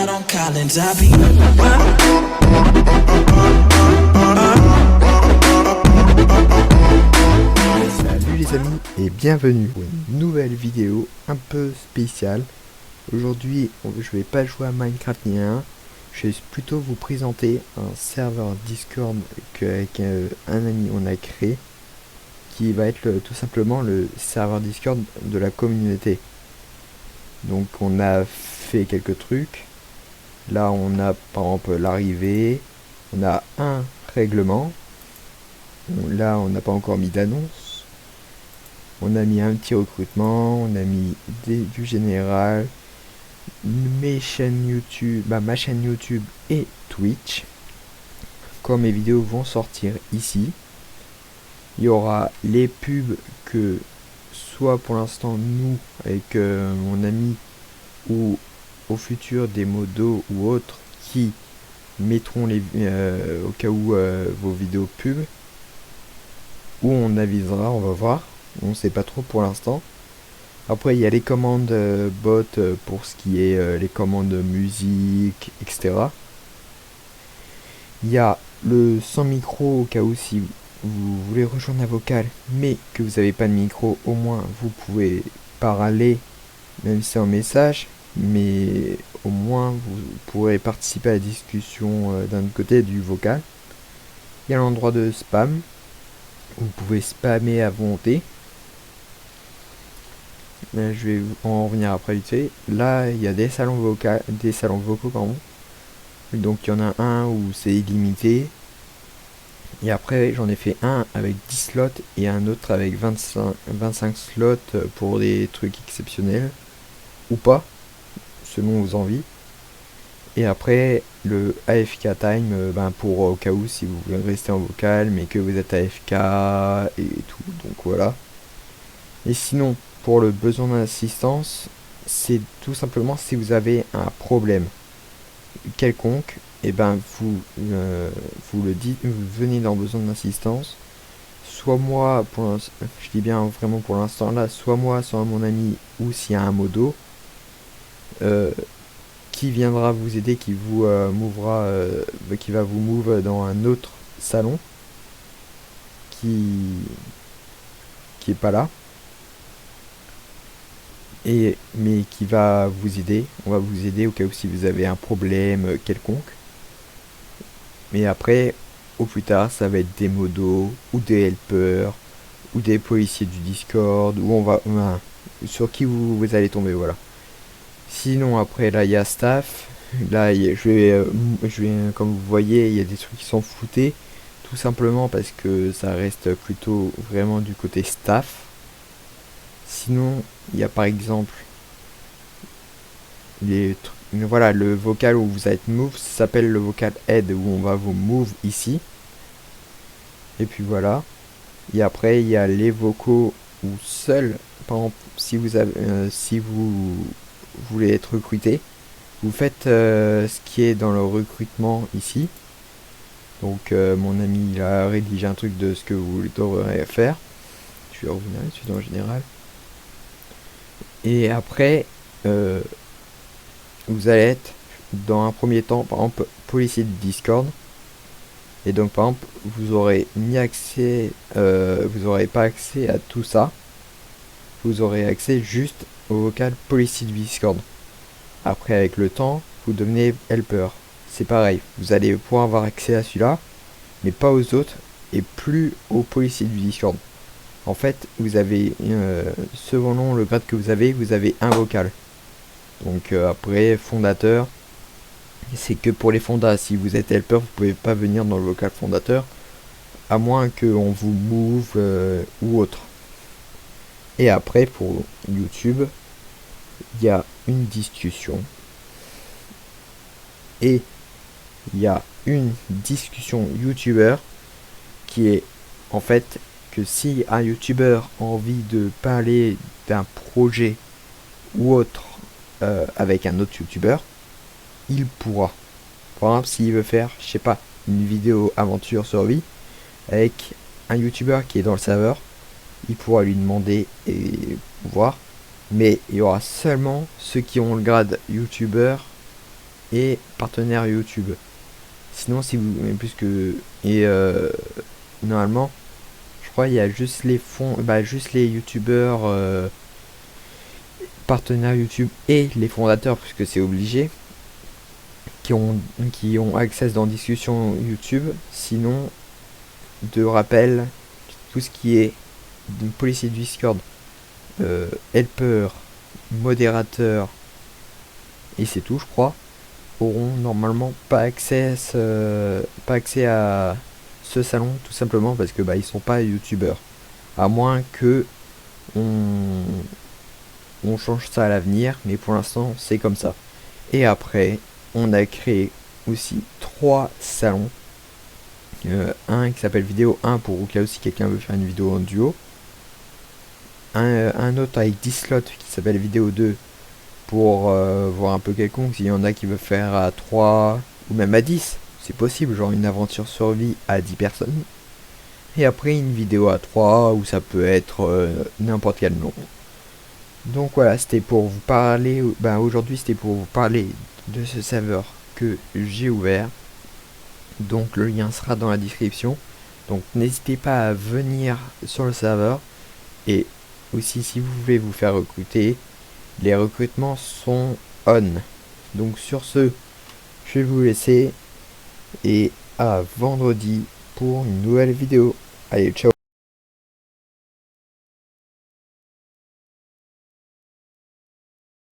out on Collins. I be. Salut les amis et bienvenue pour une nouvelle vidéo un peu spéciale. Aujourd'hui je vais pas jouer à Minecraft ni à un, je vais plutôt vous présenter un serveur Discord qu'avec un ami on a créé, qui va être tout simplement le serveur Discord de la communauté. Donc on a fait quelques trucs. Là on a par exemple l'arrivée, on a un règlement. Là on n'a pas encore mis d'annonce. On a mis un petit recrutement, on a mis du général, mes chaînes YouTube, ma chaîne YouTube et Twitch. Quand mes vidéos vont sortir ici, il y aura les pubs que soit pour l'instant nous avec mon ami, ou au futur des modos ou autres qui mettront les au cas où vos vidéos pubs, ou on avisera, on va voir, on sait pas trop pour l'instant. Après il y a les commandes bot pour ce qui est les commandes musique, etc. Il y a le sans micro au cas où si vous voulez rejoindre la vocale mais que vous n'avez pas de micro, au moins vous pouvez parler même si c'est en message, mais au moins vous pourrez participer à la discussion d'un côté du vocal. Il y a l'endroit de spam, vous pouvez spammer à volonté. Là, je vais en revenir après vite fait. Là il y a des salons vocaux pardon. Donc il y en a un où c'est illimité. Et après j'en ai fait un avec 10 slots et un autre avec 25 slots pour des trucs exceptionnels. Ou pas, selon vos envies. Et après le AFK time, pour au cas où si vous voulez rester en vocal mais que vous êtes AFK et tout, donc voilà. Et sinon pour le besoin d'assistance, c'est tout simplement si vous avez un problème quelconque, et vous le dites, vous venez dans besoin d'assistance, soit moi je dis bien vraiment pour l'instant là, soit moi, soit mon ami, ou s'il y a un modo qui viendra vous aider, qui vous mouvera, qui va vous move dans un autre salon qui est pas là, mais qui va vous aider. On va vous aider au cas où si vous avez un problème quelconque. Mais après, au plus tard, ça va être des modos ou des helpers ou des policiers du Discord, où on va sur qui vous allez tomber, voilà. Sinon après là il y a staff. Là je vais comme vous voyez, il y a des trucs qui sont floutés, tout simplement parce que ça reste plutôt vraiment du côté staff. Sinon il y a par exemple voilà, le vocal où vous êtes move, ça s'appelle le vocal head, où on va vous move ici. Et puis voilà. Et après il y a les vocaux où seul, par exemple si vous voulez être recruté, vous faites ce qui est dans le recrutement ici. Donc mon ami il a rédigé un truc de ce que vous devrez faire. Je vais revenir là-dessus dans le général. Et après vous allez être dans un premier temps par exemple policier de Discord. Et donc par exemple vous aurez ni accès, vous aurez pas accès à tout ça. Vous aurez accès juste au vocal policier de Discord. Après avec le temps vous devenez helper, c'est pareil, vous allez pouvoir avoir accès à celui-là mais pas aux autres, et plus aux policiers du Discord. En fait vous avez selon le grade que vous avez un vocal. Donc après fondateur, c'est que pour les fondas. Si vous êtes helper, vous pouvez pas venir dans le vocal fondateur à moins qu'on vous move ou autre. Et après pour YouTube, il y a une discussion, et il y a une discussion YouTuber qui est en fait que si un YouTuber a envie de parler d'un projet ou autre avec un autre YouTuber, il pourra. Par exemple s'il veut faire, je sais pas, une vidéo aventure survie avec un YouTuber qui est dans le serveur, il pourra lui demander et voir. Mais il y aura seulement ceux qui ont le grade YouTuber et partenaire YouTube. Sinon, si vous, puisque normalement, je crois il y a juste les fonds, juste les youtubeurs partenaires YouTube et les fondateurs, puisque c'est obligé, qui ont accès dans discussion YouTube. Sinon, de rappel, tout ce qui est policier du Discord, helper, modérateur, et c'est tout, je crois, auront normalement pas accès à ce salon, tout simplement parce que ils sont pas youtubeurs, à moins que on change ça à l'avenir, mais pour l'instant c'est comme ça. Et après, on a créé aussi 3 salons. Un qui s'appelle vidéo 1 pour au cas où si quelqu'un veut faire une vidéo en duo. Un autre avec 10 slots qui s'appelle vidéo 2 pour voir un peu quelconque. S'il y en a qui veut faire à 3 ou même à 10, c'est possible, genre une aventure survie à 10 personnes. Et après une vidéo à 3 où ça peut être n'importe quel nom. Donc voilà, c'était pour vous parler, aujourd'hui c'était pour vous parler de ce serveur que j'ai ouvert. Donc le lien sera dans la description. Donc n'hésitez pas à venir sur le serveur. Et aussi si vous voulez vous faire recruter, les recrutements sont on. Donc sur ce, je vais vous laisser et à vendredi pour une nouvelle vidéo. Allez, ciao.